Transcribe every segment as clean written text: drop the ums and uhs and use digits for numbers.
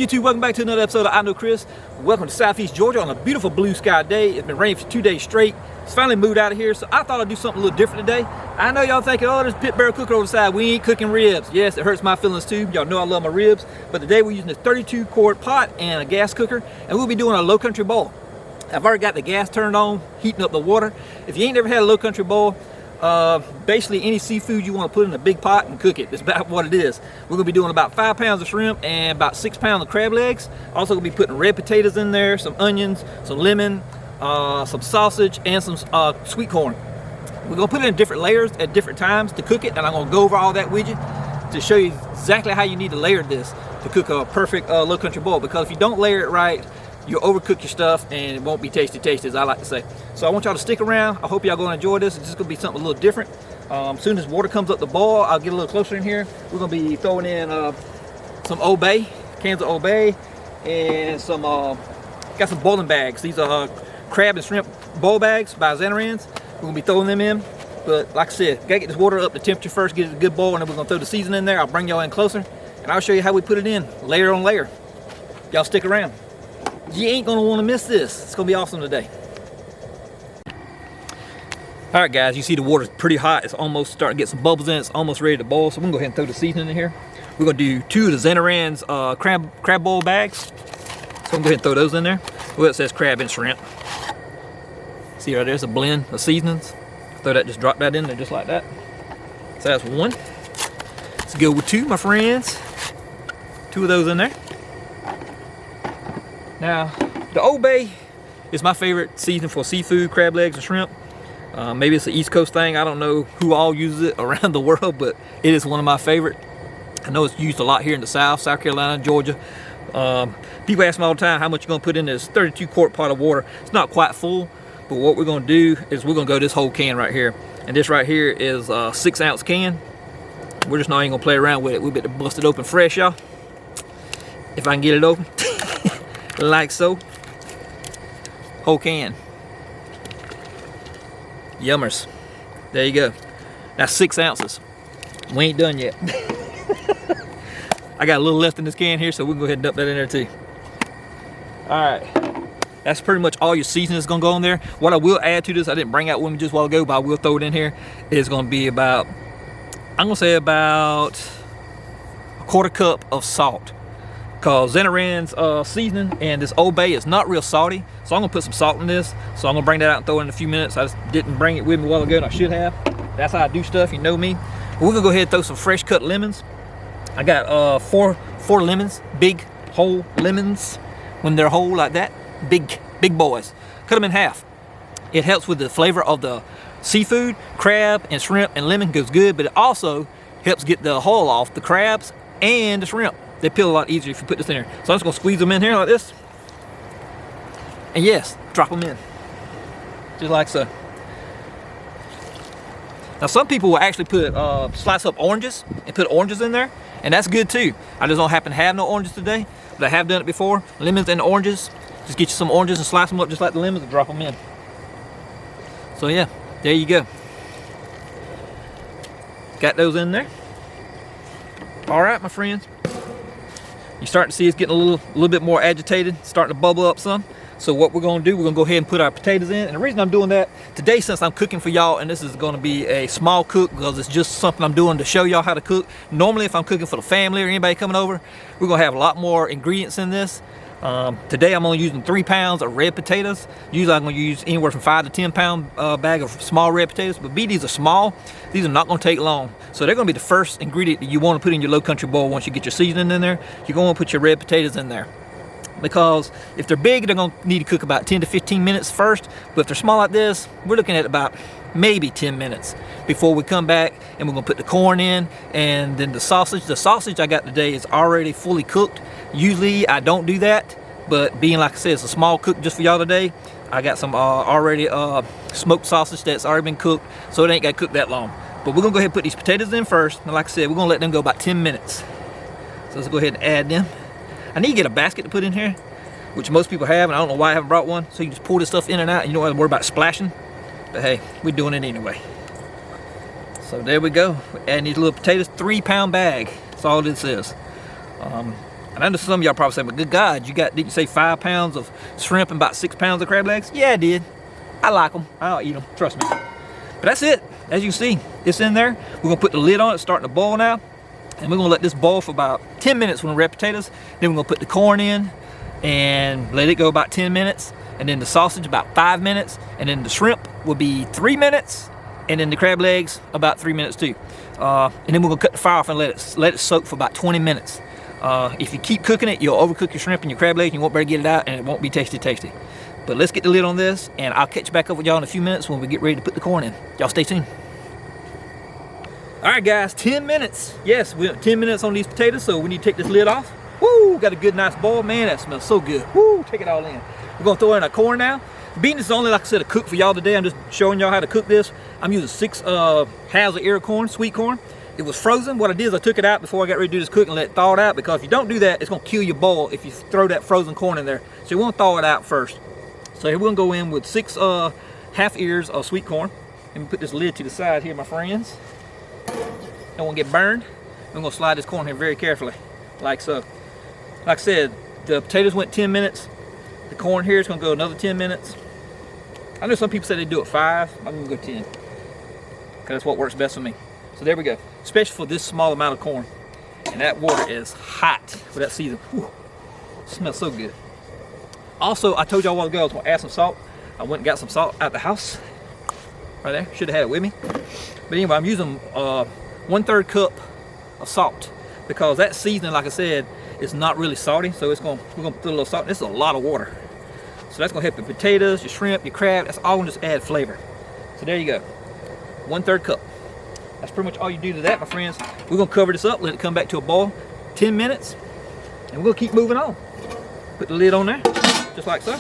YouTube, welcome back to another episode of I Know Chris. Welcome to Southeast Georgia on a beautiful blue sky day. It's been raining for 2 days straight. It's finally moved out of here, so I thought I'd do something a little different today. I know y'all thinking, oh, there's pit barrel cooker over the side. We ain't cooking ribs. Yes, it hurts my feelings too. Y'all know I love my ribs. But today we're using this 32 quart pot and a gas cooker, and we'll be doing a low country boil. I've already got the gas turned on, heating up the water. If you ain't never had a low country boil, basically any seafood you want to put in a big pot and cook it. That's about what it is. We're going to be doing about 5 pounds of shrimp and about 6 pounds of crab legs. Also going to be putting red potatoes in there, some onions, some lemon, some sausage, and some sweet corn. We're going to put it in different layers at different times to cook it, and I'm going to go over all that with you to show you exactly how you need to layer this to cook a perfect low country boil, because if you don't layer it right, you'll overcook your stuff and it won't be tasty as I like to say. So I want y'all to stick around. I hope y'all gonna enjoy this. It's just gonna be something a little different. As soon as water comes up the boil, I'll get a little closer in here. We're gonna be throwing in some Old Bay, cans of Old Bay, and some got some boiling bags. These are crab and shrimp boil bags by Zatarain's. We're gonna be throwing them in. But like I said, gotta get this water up to temperature first, get it a good boil, and then we're gonna throw the seasoning in there. I'll bring y'all in closer and I'll show you how we put it in, layer on layer. Y'all stick around. You ain't gonna want to miss this. It's gonna be awesome today. All right, guys, you see the water's pretty hot. It's almost starting to get some bubbles in. It's almost ready to boil. So we're gonna go ahead and throw the seasoning in here. We're gonna do 2 of the Zatarain's crab boil bags. So I'm gonna go ahead and throw those in there. Well, it says crab and shrimp. See right there's a blend of seasonings. Throw that, just drop that in there just like that. So that's 1. Let's go with 2, my friends. 2 of those in there. Now, the Old Bay is my favorite seasoning for seafood, crab legs, and shrimp. Maybe it's an East Coast thing. I don't know who all uses it around the world, but it is one of my favorite. I know it's used a lot here in the South, South Carolina, Georgia. People ask me all the time how much you're gonna put in this 32 quart pot of water. It's not quite full, but what we're gonna do is we're gonna go this whole can right here. And this right here is a 6-ounce can. We're just not even gonna play around with it. We'll be able to bust it open fresh, y'all. If I can get it open. Like so. Whole can. Yummers. There you go. That's 6 ounces. We ain't done yet. I got a little left in this can here, so we'll go ahead and dump that in there too. Alright. That's pretty much all your seasoning is gonna go in there. What I will add to this, I didn't bring out with me just a while ago, but I will throw it in here. It's gonna be about, I'm gonna say about 1/4 cup of salt. Cause Zatarain's seasoning and this Old Bay is not real salty, so I'm gonna put some salt in this. So I'm gonna bring that out and throw it in a few minutes. I just didn't bring it with me a while ago, and I should have. That's how I do stuff, you know me. But we're gonna go ahead and throw some fresh cut lemons. I got four lemons, big whole lemons. When they're whole like that, big boys. Cut them in half. It helps with the flavor of the seafood. Crab and shrimp and lemon goes good, but it also helps get the hull off the crabs and the shrimp. They peel a lot easier if you put this in there. So I'm just gonna squeeze them in here like this. And yes, drop them in. Just like so. Now some people will actually put, slice up oranges and put oranges in there. And that's good too. I just don't happen to have no oranges today, but I have done it before. Lemons and oranges. Just get you some oranges and slice them up just like the lemons and drop them in. So yeah, there you go. Got those in there. All right, my friends. You starting to see it's getting a little bit more agitated, starting to bubble up some. So what we're gonna do, we're gonna go ahead and put our potatoes in. And the reason I'm doing that today, since I'm cooking for y'all, and this is gonna be a small cook because it's just something I'm doing to show y'all how to cook. Normally, if I'm cooking for the family or anybody coming over, we're gonna have a lot more ingredients in this. Today I'm only using 3 pounds of red potatoes. Usually I'm gonna use anywhere from 5 to 10 pound bag of small red potatoes, but these are small. These are not gonna take long. So they're gonna be the first ingredient that you wanna put in your low country boil. Once you get your seasoning in there, you're gonna put your red potatoes in there. Because if they're big, they're gonna need to cook about 10 to 15 minutes first. But if they're small like this, we're looking at about maybe 10 minutes before we come back, and we're gonna put the corn in and then the sausage. The sausage I got today is already fully cooked. Usually I don't do that, but being like I said, it's a small cook just for y'all today. I got some already smoked sausage that's already been cooked, so it ain't got to cook that long. But we're gonna go ahead and put these potatoes in first, and like I said, we're gonna let them go about 10 minutes. So let's go ahead and add them. I need to get a basket to put in here, which most people have, and I don't know why I haven't brought one. So you just pull this stuff in and out, and you don't have to worry about splashing. But hey, we're doing it anyway. So there we go. We're adding these little potatoes, 3 pound bag. That's all this is. And I know some of y'all probably saying, but good God, did you say 5 pounds of shrimp and about 6 pounds of crab legs? Yeah, I did. I like them. I'll eat them, trust me. But that's it. As you can see, it's in there. We're gonna put the lid on it, starting to boil now. And we're gonna let this boil for about 10 minutes with the red potatoes. Then we're gonna put the corn in and let it go about 10 minutes. And then the sausage about 5 minutes. And then the shrimp will be 3 minutes. And then the crab legs about 3 minutes too. And then we're gonna cut the fire off and let it soak for about 20 minutes. If you keep cooking it, you'll overcook your shrimp and your crab legs, and you won't better get it out, and it won't be tasty. But let's get the lid on this, and I'll catch back up with y'all in a few minutes when we get ready to put the corn in. Y'all stay tuned. All right, guys, 10 minutes. Yes, we have 10 minutes on these potatoes, so we need to take this lid off. Woo, got a good, nice boil. Man, that smells so good. Woo, take it all in. We're gonna throw in our corn now. Being this is only, like I said, a cook for y'all today, I'm just showing y'all how to cook this. I'm using 6 halves of ear corn, sweet corn. It was frozen. What I did is I took it out before I got ready to do this cook and let it thaw it out, because if you don't do that, it's gonna kill your boil if you throw that frozen corn in there. So you wanna thaw it out first. So here we're gonna go in with 6 half ears of sweet corn. Let me put this lid to the side here, my friends. Don't wanna get burned. I'm gonna slide this corn here very carefully, like so. Like I said, the potatoes went 10 minutes. The corn here is gonna go another 10 minutes. I know some people say they do it 5. I'm gonna go 10, because that's what works best for me. So there we go, especially for this small amount of corn. And that water is hot for that season. Whew. Smells so good. Also, I told y'all a while ago I was gonna add some salt. I went and got some salt out the house. Right there, should have had it with me. But anyway, I'm using 1/3 cup of salt, because that seasoning, like I said, is not really salty. So we're gonna put a little salt. This is a lot of water. So that's gonna help your potatoes, your shrimp, your crab. That's all gonna just add flavor. So there you go, 1/3 cup. That's pretty much all you do to that, my friends. We're gonna cover this up, let it come back to a boil, 10 minutes, and we're gonna keep moving on. Put the lid on there, just like so.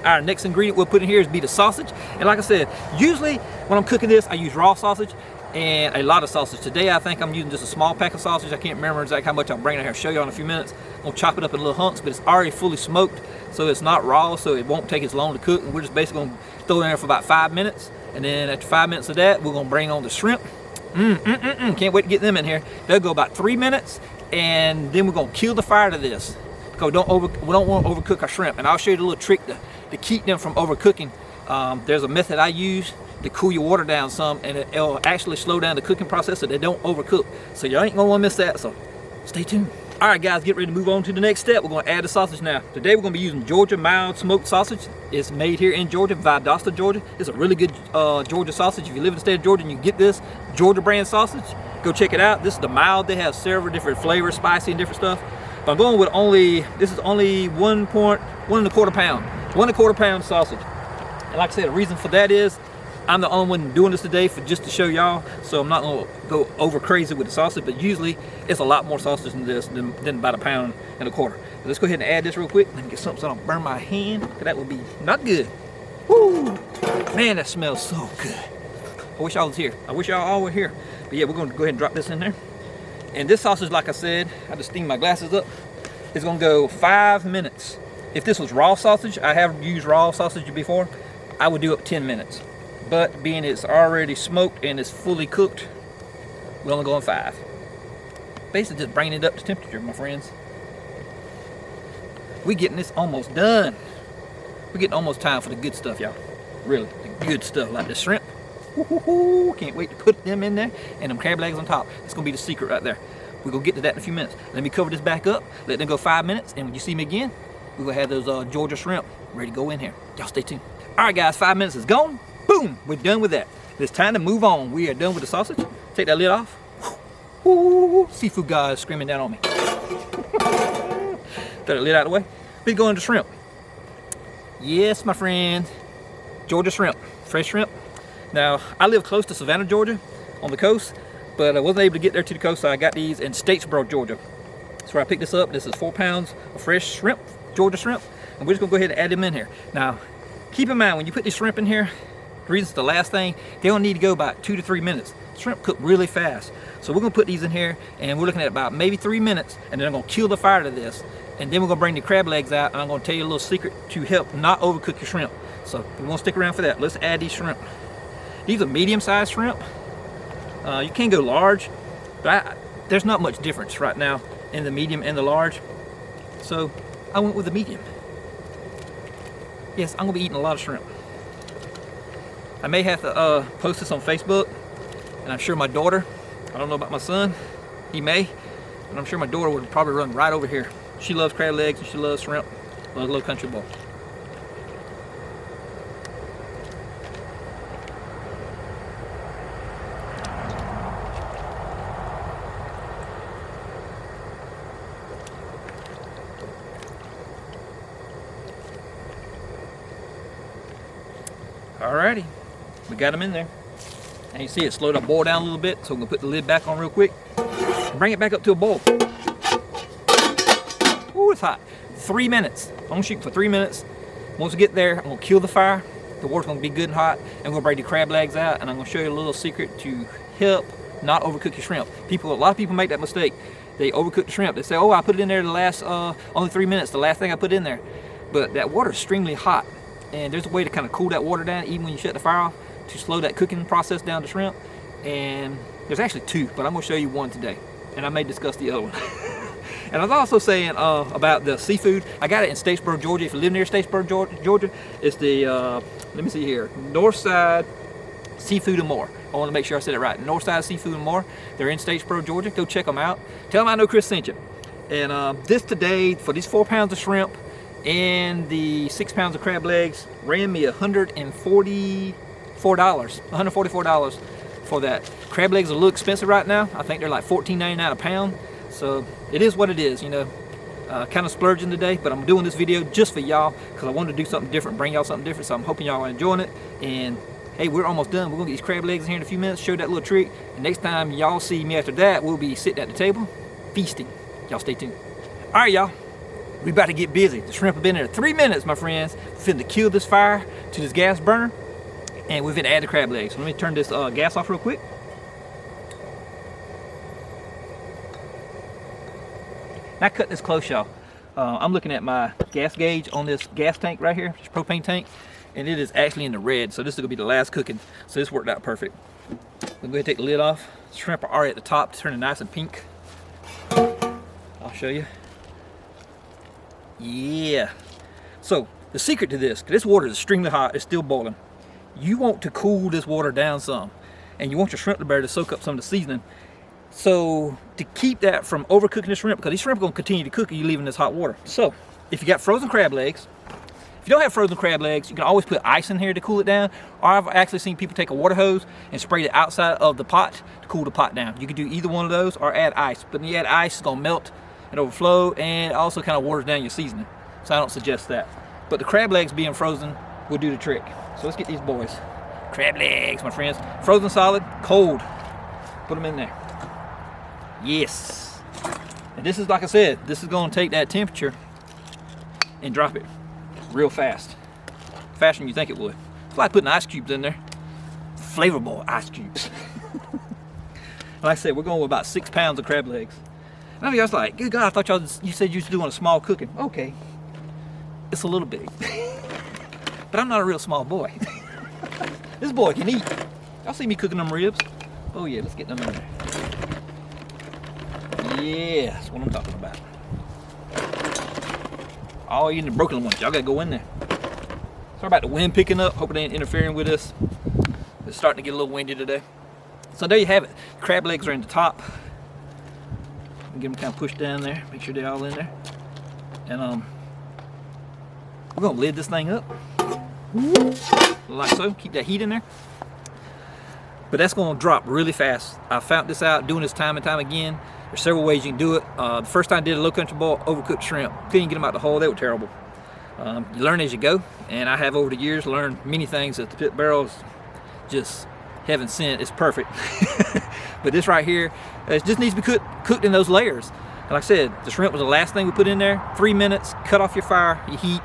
Our next ingredient we'll put in here is be the sausage. And like I said, usually when I'm cooking this, I use raw sausage and a lot of sausage. Today, I think I'm using just a small pack of sausage. I can't remember exactly how much I'll bring it here. I'll show you in a few minutes. I'm gonna chop it up in little hunks, but it's already fully smoked, so it's not raw, so it won't take as long to cook. And we're just basically gonna throw it in there for about 5 minutes. And then after 5 minutes of that, we're gonna bring on the shrimp. Can't wait to get them in here. They'll go about 3 minutes, and then we're gonna kill the fire to this, because we don't want to overcook our shrimp. And I'll show you the little trick to keep them from overcooking. There's a method I use to cool your water down some, and it'll actually slow down the cooking process so they don't overcook. So you ain't gonna want to miss that, so stay tuned. All right, guys, get ready to move on to the next step. We're gonna add the sausage now. Today we're gonna be using Georgia mild smoked sausage. It's made here in Georgia, Valdosta, Georgia. It's a really good Georgia sausage. If you live in the state of Georgia and you get this Georgia brand sausage, go check it out. This is the mild. They have several different flavors, spicy and different stuff. But I'm going with this is only 1.25 pound. 1.25 pound sausage. And like I said, the reason for that is I'm the only one doing this today just to show y'all, so I'm not gonna go over crazy with the sausage, but usually it's a lot more sausage than this than about 1.25 pounds. But let's go ahead and add this real quick. Let me get something so I don't burn my hand, because that would be not good. Woo! Man, that smells so good. I wish I was here. I wish y'all all were here. But yeah, we're gonna go ahead and drop this in there. And this sausage, like I said, I just steamed my glasses up. It's gonna go 5 minutes. If this was raw sausage, I have used raw sausage before, I would do up 10 minutes. But being it's already smoked and it's fully cooked, we're only going 5. Basically just bringing it up to temperature, my friends. We're getting this almost done. We're getting almost time for the good stuff, y'all. Really, the good stuff, like the shrimp. Woo-hoo-hoo. Can't wait to put them in there, and them crab legs on top. That's gonna be the secret right there. We're gonna get to that in a few minutes. Let me cover this back up, let them go 5 minutes, and when you see me again, we're gonna have those Georgia shrimp ready to go in here. Y'all stay tuned. All right, guys, 5 minutes is gone. Boom, we're done with that. It's time to move on. We are done with the sausage. Take that lid off. Ooh, seafood guy is screaming down on me. Throw that lid out of the way. We go into shrimp. Yes, my friend, Georgia shrimp, fresh shrimp. Now, I live close to Savannah, Georgia, on the coast, but I wasn't able to get there to the coast, so I got these in Statesboro, Georgia. That's where I picked this up. This is 4 pounds of fresh shrimp, Georgia shrimp, and we're just gonna go ahead and add them in here. Now, keep in mind, when you put these shrimp in here, the reason it's the last thing, they don't need to go about 2 to 3 minutes. Shrimp cook really fast. So we're gonna put these in here, and we're looking at about maybe 3 minutes, and then I'm gonna kill the fire to this. And then we're gonna bring the crab legs out, and I'm gonna tell you a little secret to help not overcook your shrimp. So we won't stick around for that. Let's add these shrimp. These are medium-sized shrimp. You can go large, but there's not much difference right now in the medium and the large. So I went with the medium. Yes, I'm gonna be eating a lot of shrimp. I may have to post this on Facebook, and I'm sure my daughter, I don't know about my son, he may, but I'm sure my daughter would probably run right over here. She loves crab legs and she loves shrimp, loves Low Country Boil. Alrighty, we got them in there. And you see it slowed up, boil down a little bit, so I'm gonna put the lid back on real quick. Bring it back up to a boil. Ooh, it's hot. 3 minutes. I'm gonna shoot for 3 minutes. Once we get there, I'm gonna kill the fire. The water's gonna be good and hot, and we're gonna bring the crab legs out, and I'm gonna show you a little secret to help not overcook your shrimp. A lot of people make that mistake. They overcook the shrimp. They say, oh, I put it in there the last, only 3 minutes, the last thing I put in there. But that water is extremely hot, and there's a way to kind of cool that water down, even when you shut the fire off, to slow that cooking process down to shrimp. And there's actually two, but I'm gonna show you one today, and I may discuss the other one. And I was also saying about the seafood. I got it in Statesboro, Georgia. If you live near Statesboro, Georgia, it's the, let me see here, Northside Seafood and More. I want to make sure I said it right. Northside Seafood and More. They're in Statesboro, Georgia. Go check them out. Tell them I know Chris sent you. And this today, for these 4 pounds of shrimp and the 6 pounds of crab legs, ran me $144. $144 for that. Crab legs are a little expensive right now. I think they're like $14.99 a pound. So it is what it is, you know. Kind of splurging today, but I'm doing this video just for y'all because I wanted to do something different, bring y'all something different. So I'm hoping y'all are enjoying it. And hey, we're almost done. We're gonna get these crab legs in here in a few minutes, show you that little trick. And next time y'all see me after that, we'll be sitting at the table feasting. Y'all stay tuned. All right, y'all. We about to get busy. The shrimp have been there 3 minutes, my friends. We're finna kill this fire to this gas burner, and we're finna add the crab legs. So let me turn this gas off real quick. Now cut this close, y'all. I'm looking at my gas gauge on this gas tank right here, this propane tank, and it is actually in the red. So this is gonna be the last cooking. So this worked out perfect. We'll go ahead and take the lid off. The shrimp are already at the top, turning nice and pink. I'll show you. Yeah. So the secret to this water is extremely hot, it's still boiling. You want to cool this water down some, and you want your shrimp to be able to soak up some of the seasoning. So to keep that from overcooking the shrimp, because these shrimp are going to continue to cook if you leave in this hot water. So if you got frozen crab legs, if you don't have frozen crab legs, you can always put ice in here to cool it down. Or I've actually seen people take a water hose and spray the outside of the pot to cool the pot down. You can do either one of those or add ice. But when you add ice, it's going to melt and overflow, and it also kind of waters down your seasoning. So I don't suggest that. But the crab legs being frozen will do the trick. So let's get these boys. Crab legs, my friends. Frozen solid, cold. Put them in there. Yes. And this is, like I said, this is going to take that temperature and drop it real fast. Faster than you think it would. It's like putting ice cubes in there. Flavorful ice cubes. Like I said, we're going with about 6 pounds of crab legs. And I was like, good God, I thought you said you was doing a small cooking. Okay. It's a little big. But I'm not a real small boy. This boy can eat. Y'all see me cooking them ribs? Oh yeah, let's get them in there. Yeah, that's what I'm talking about. All you in the broken ones, y'all gotta go in there. Sorry about the wind picking up. Hope it ain't interfering with us. It's starting to get a little windy today. So there you have it. Crab legs are in the top. Get them kind of pushed down there. Make sure they're all in there. And we're gonna lid this thing up. Like so. Keep that heat in there. But that's gonna drop really fast. I found this out doing this time and time again. There's several ways you can do it. The first time I did a Low Country Boil, overcooked shrimp. Couldn't get them out the hole, they were terrible. You learn as you go, and I have over the years learned many things that the pit barrel is just heaven sent. It's perfect. But this right here, it just needs to be cooked in those layers. And like I said, the shrimp was the last thing we put in there. 3 minutes, cut off your fire, your heat,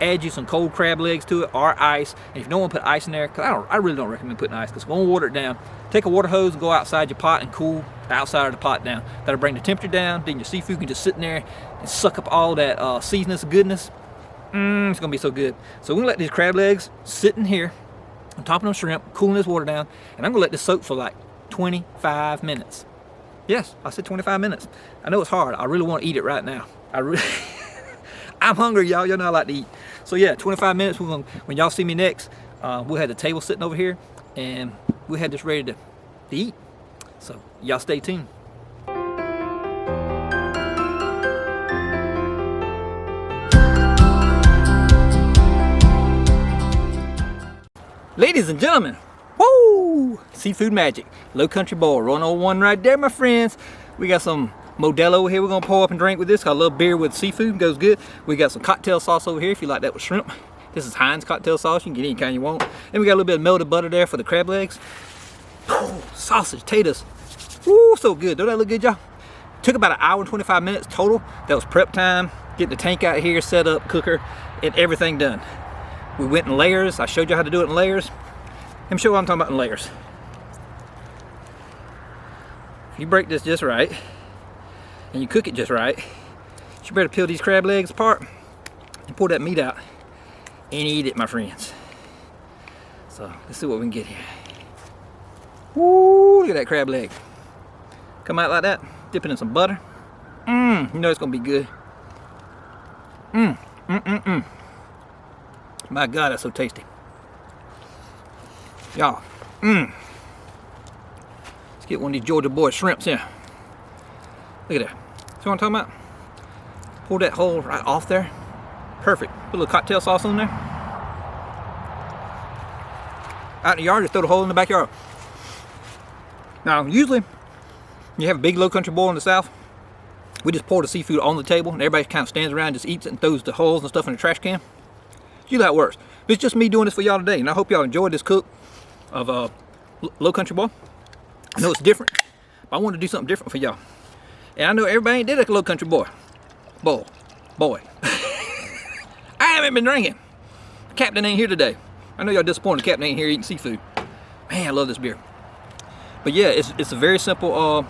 add you some cold crab legs to it or ice. And if you don't want to put ice in there, because I really don't recommend putting ice, because it's going to water it down. Take a water hose and go outside your pot and cool the outside of the pot down. That'll bring the temperature down. Then your seafood can just sit in there and suck up all that seasonous goodness. It's gonna be so good. So we're gonna let these crab legs sit in here on top of them shrimp, cooling this water down, and I'm gonna let this soak for like 25 minutes. Yes, I said 25 minutes. I know it's hard. I really want to eat it right now. I really I'm hungry, y'all. Y'all know I like to eat. So yeah, 25 minutes. When y'all see me next, we'll have the table sitting over here, and we'll have this ready to eat. So y'all stay tuned. Ladies and gentlemen, woo! Seafood magic. Low Country Boil, 101 right there, my friends. We got some Modelo over here we're gonna pour up and drink with this. Got a little beer with seafood, goes good. We got some cocktail sauce over here if you like that with shrimp. This is Heinz cocktail sauce, you can get any kind you want. Then we got a little bit of melted butter there for the crab legs. Oh, sausage, potatoes. Woo, so good. Don't that look good, y'all? Took about 1 hour and 25 minutes total. That was prep time, getting the tank out here, set up, cooker, and everything done. We went in layers. I showed you how to do it in layers. Let me show you what I'm talking about in layers. If you break this just right, and you cook it just right, you better peel these crab legs apart and pour that meat out and eat it, my friends. So let's see what we can get here. Woo, look at that crab leg. Come out like that, dip it in some butter. You know it's gonna be good. My God, that's so tasty. Y'all, let's get one of these Georgia boy shrimps here. Look at that. See what I'm talking about? Pour that hole right off there. Perfect. Put a little cocktail sauce on there. Out in the yard, just throw the hole in the backyard. Now, usually, you have a big Low Country Boil in the South. We just pour the seafood on the table, and everybody kind of stands around, just eats it, and throws the holes and stuff in the trash can. Usually how it works. But it's just me doing this for y'all today, and I hope y'all enjoyed this cook of Low Country Boil. I know it's different, but I want to do something different for y'all. And I know everybody ain't did a Low Country Boy. Boy. I haven't been drinking. Captain ain't here today. I know y'all disappointed Captain ain't here eating seafood. Man, I love this beer. But yeah, it's a very simple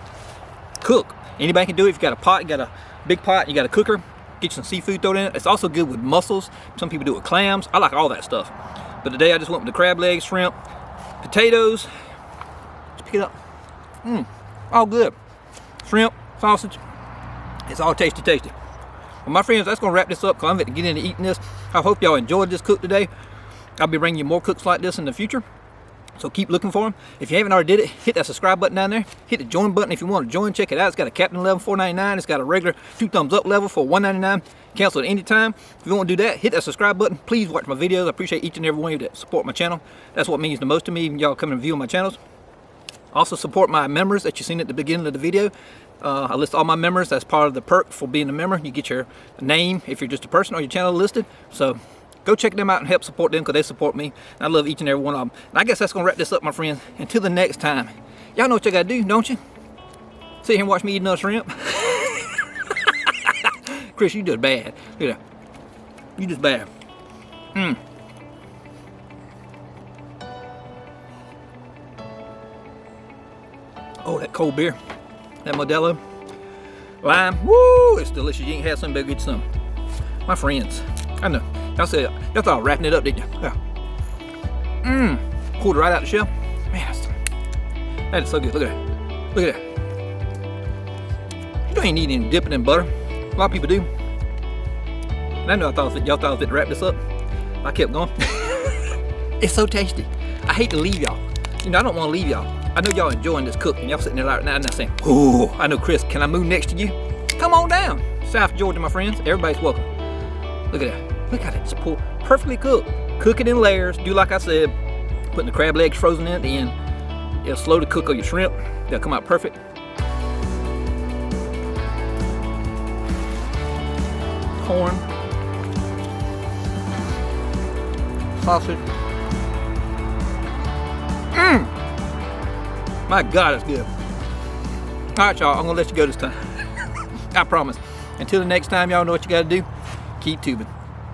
cook. Anybody can do it. If you got a pot, you got a big pot, you got a cooker, get you some seafood thrown in it. It's also good with mussels. Some people do it with clams. I like all that stuff. But today I just went with the crab legs, shrimp, potatoes. Let's pick it up. All good. Shrimp, sausage. It's all tasty, tasty. Well, my friends, that's gonna wrap this up because I'm going to get into eating this. I hope y'all enjoyed this cook today. I'll be bringing you more cooks like this in the future. So keep looking for them. If you haven't already did it, hit that subscribe button down there. Hit the join button if you want to join. Check it out. It's got a Captain level $4.99. It's got a regular 2 thumbs up level for $1.99. Cancel at any time. If you want to do that, hit that subscribe button. Please watch my videos. I appreciate each and every one of you that support my channel. That's what means the most to me, even y'all coming and viewing my channels. Also support my members that you've seen at the beginning of the video. I list all my members. That's part of the perk for being a member. You get your name if you're just a person or your channel listed. So go check them out and help support them because they support me. I love each and every one of them. And I guess that's going to wrap this up, my friends. Until the next time. Y'all know what you got to do, don't you? Sit here and watch me eat another shrimp. Chris, you just bad. Look at that. You just bad. Oh, that cold beer. That Modelo. Lime. Woo! It's delicious. You ain't had some, better get some. My friends. I know. Y'all said y'all thought I was wrapping it up, didn't you? Yeah. Pulled it right out the shell. Man, that is so good. Look at that. Look at that. You don't even need any dipping in butter. A lot of people do. And I know y'all thought I was fit to wrap this up. I kept going. It's so tasty. I hate to leave y'all. You know, I don't want to leave y'all. I know y'all enjoying this cook, and y'all sitting there right now and saying, "Oh, I know, Chris. Can I move next to you? Come on down, South Georgia, my friends. Everybody's welcome." Look at that. Look at it. It's perfectly cooked. Cook it in layers. Do like I said. Putting the crab legs frozen in at the end. It'll slow the cook of your shrimp. They'll come out perfect. Corn. Sausage. My God, it's good. All right, y'all. I'm going to let you go this time. I promise. Until the next time, y'all know what you got to do. Keep tubing.